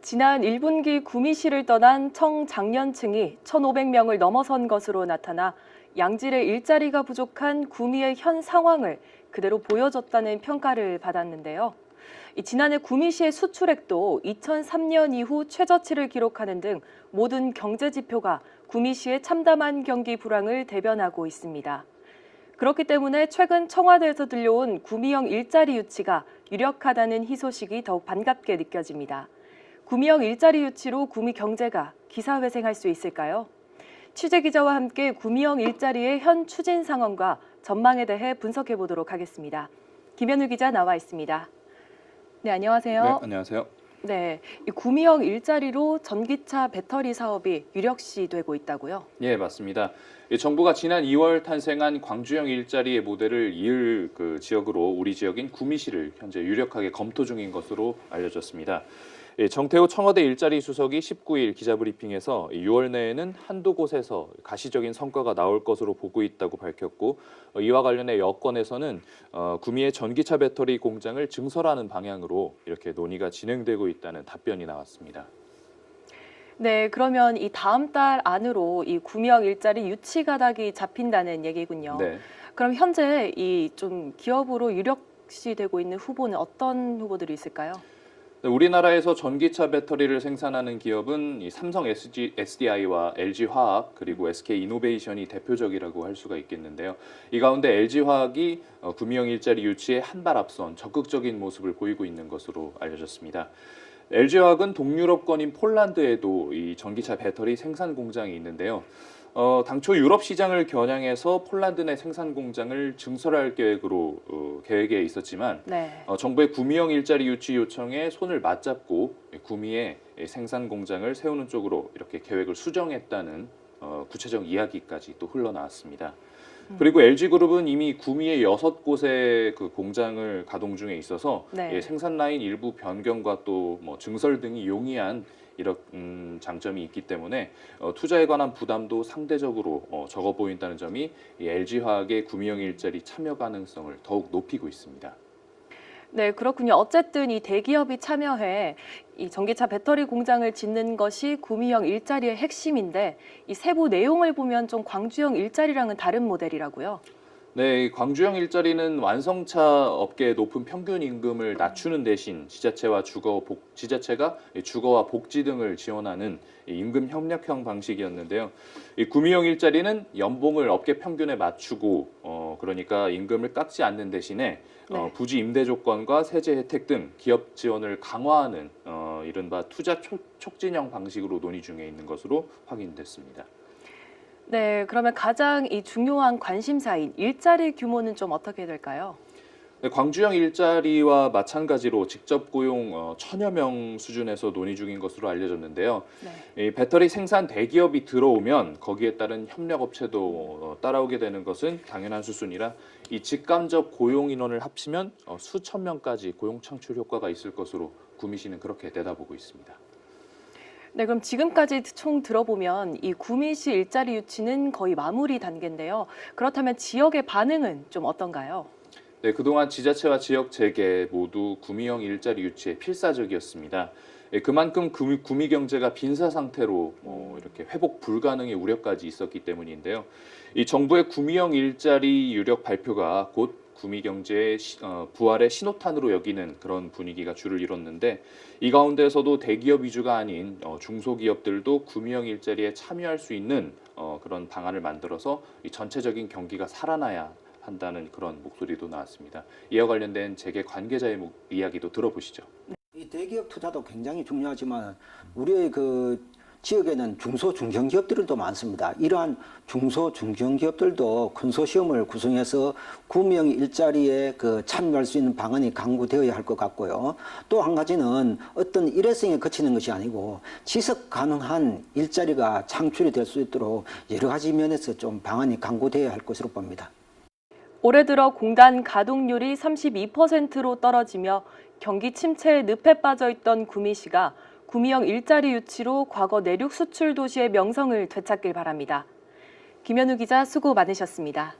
지난 1분기 구미시를 떠난 청장년층이 1,500명을 넘어선 것으로 나타나 양질의 일자리가 부족한 구미의 현 상황을 그대로 보여줬다는 평가를 받았는데요. 지난해 구미시의 수출액도 2003년 이후 최저치를 기록하는 등 모든 경제 지표가 구미시의 참담한 경기 불황을 대변하고 있습니다. 그렇기 때문에 최근 청와대에서 들려온 구미형 일자리 유치가 유력하다는 희소식이 더욱 반갑게 느껴집니다. 구미형 일자리 유치로 구미 경제가 기사회생할 수 있을까요? 취재기자와 함께 구미형 일자리의 현 추진 상황과 전망에 대해 분석해 보도록 하겠습니다. 김현우 기자 나와 있습니다. 네, 안녕하세요. 네, 안녕하세요. 네, 이 구미형 일자리로 전기차 배터리 사업이 유력시되고 있다고요? 예, 맞습니다. 정부가 지난 2월 탄생한 광주형 일자리의 모델을 이을 지역으로 우리 지역인 구미시를 현재 유력하게 검토 중인 것으로 알려졌습니다. 정태호 청와대 일자리 수석이 19일 기자브리핑에서 6월 내에는 한두 곳에서 가시적인 성과가 나올 것으로 보고 있다고 밝혔고, 이와 관련해 여권에서는 구미의 전기차 배터리 공장을 증설하는 방향으로 이렇게 논의가 진행되고 있다는 답변이 나왔습니다. 네, 그러면 이 다음 달 안으로 이 구미형 일자리 유치 가닥이 잡힌다는 얘기군요. 네. 그럼 현재 이 좀 기업으로 유력시되고 있는 후보는 어떤 후보들이 있을까요? 우리나라에서 전기차 배터리를 생산하는 기업은 이 삼성 SDI와 LG화학 그리고 SK이노베이션이 대표적이라고 할 수가 있겠는데요. 이 가운데 LG화학이 구미형 일자리 유치에 한 발 앞선 적극적인 모습을 보이고 있는 것으로 알려졌습니다. LG화학은 동유럽권인 폴란드에도 이 전기차 배터리 생산 공장이 있는데요. 당초 유럽 시장을 겨냥해서 폴란드 내 생산 공장을 증설할 계획에 있었지만 네. 정부의 구미형 일자리 유치 요청에 손을 맞잡고 구미에 생산 공장을 세우는 쪽으로 이렇게 계획을 수정했다는 구체적 이야기까지 또 흘러나왔습니다. 그리고 LG그룹은 이미 구미의 6곳의 그 공장을 가동 중에 있어서 네. 생산 라인 일부 변경과 또 증설 등이 용이한 이런 장점이 있기 때문에 투자에 관한 부담도 상대적으로 적어 보인다는 점이 LG화학의 구미형 일자리 참여 가능성을 더욱 높이고 있습니다. 네, 그렇군요. 어쨌든 이 대기업이 참여해 이 전기차 배터리 공장을 짓는 것이 구미형 일자리의 핵심인데 이 세부 내용을 보면 좀 광주형 일자리랑은 다른 모델이라고요? 네, 광주형 일자리는 완성차 업계의 높은 평균 임금을 낮추는 대신 지자체가 주거와 복지 등을 지원하는 임금 협력형 방식이었는데요. 이 구미형 일자리는 연봉을 업계 평균에 맞추고 그러니까 임금을 깎지 않는 대신에 네. 부지 임대 조건과 세제 혜택 등 기업 지원을 강화하는 이른바 투자 촉진형 방식으로 논의 중에 있는 것으로 확인됐습니다. 네, 그러면 가장 이 중요한 관심사인 일자리 규모는 좀 어떻게 될까요? 네, 광주형 일자리와 마찬가지로 직접 고용 1,000여 명 수준에서 논의 중인 것으로 알려졌는데요. 네. 이 배터리 생산 대기업이 들어오면 거기에 따른 협력업체도 따라오게 되는 것은 당연한 수순이라 이 직간접 고용 인원을 합치면 수천 명까지 고용 창출 효과가 있을 것으로 구미시는 그렇게 내다보고 있습니다. 네, 그럼 지금까지 총 들어보면 이 구미시 일자리 유치는 거의 마무리 단계인데요. 그렇다면 지역의 반응은 좀 어떤가요? 네, 그동안 지자체와 지역 재개 모두 구미형 일자리 유치에 필사적이었습니다. 그만큼 구미 경제가 빈사 상태로 이렇게 회복 불가능의 우려까지 있었기 때문인데요. 이 정부의 구미형 일자리 유력 발표가 곧 구미 경제의 부활의 신호탄으로 여기는 그런 분위기가 줄을 이뤘는데 이 가운데서도 대기업 위주가 아닌 중소기업들도 구미형 일자리에 참여할 수 있는 그런 방안을 만들어서 이 전체적인 경기가 살아나야 한다는 그런 목소리도 나왔습니다. 이와 관련된 재계 관계자의 이야기도 들어보시죠. 이 대기업 투자도 굉장히 중요하지만 우리의 지역에는 중소 중견기업들도 많습니다. 이러한 중소 중견기업들도 컨소시엄을 구성해서 구미형 일자리에 참여할 수 있는 방안이 강구되어야 할 것 같고요. 또 한 가지는 어떤 일회성에 그치는 것이 아니고 지속 가능한 일자리가 창출이 될 수 있도록 여러 가지 면에서 좀 방안이 강구되어야 할 것으로 봅니다. 올해 들어 공단 가동률이 32%로 떨어지며 경기 침체에 늪에 빠져 있던 구미시가 구미형 일자리 유치로 과거 내륙 수출 도시의 명성을 되찾길 바랍니다. 김현우 기자 수고 많으셨습니다.